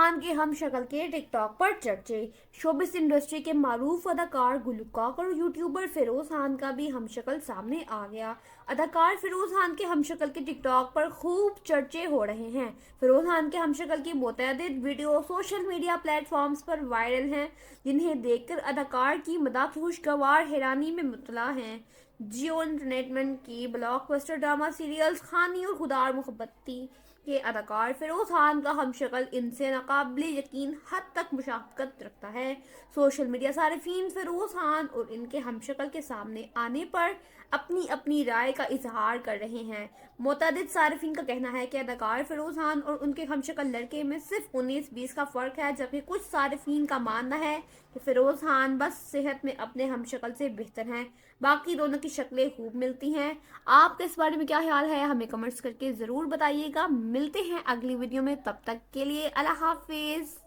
खान के हम शक्ल के टिकटॉक पर चर्चे। शोबिस इंडस्ट्री के मारूफ अदाकार, गुलकार और यूट्यूबर फिरोज खान का भी हमशक्ल सामने आ गया। अदाकार फिरोज खान के हमशक्ल के टिकटॉक पर खूब चर्चे हो रहे हैं। फिरोज खान के हमशक्ल की मुतअद्दिद वीडियो सोशल मीडिया प्लेटफॉर्म्स पर वायरल हैं, जिन्हें देखकर अदाकार की मदाह खुशगवार हैरानी में मुब्तला हैं। जियो एंटरटेनमेंट की ब्लॉकबस्टर ड्रामा सीरियल्स खानी और खुदा और मोहब्बती के अदाकार फिरोज खान का हमशक्ल इनसे नाकाबिले यकीन हद तक मुशाबकत रखता है। सोशल मीडिया सारिफीन फिरोज खान और इनके हमशक्ल के सामने आने पर अपनी अपनी राय का इजहार कर रहे हैं। मुतअद्दिद सारिफीन का कहना है कि अदाकार फिरोज खान और उनके हमशक्ल लड़के में सिर्फ 19-20 का फ़र्क है, जबकि कुछ सारिफीन का मानना है कि फिरोज खान बस सेहत में अपने हमशक्ल से बेहतर हैं, बाकी दोनों की शक्लें खूब मिलती हैं। आपका इस बारे में क्या ख्याल है, हमें कमेंट्स करके ज़रूर बताइएगा। मिलते हैं अगली वीडियो में, तब तक के लिए अल्लाह हाफिज़।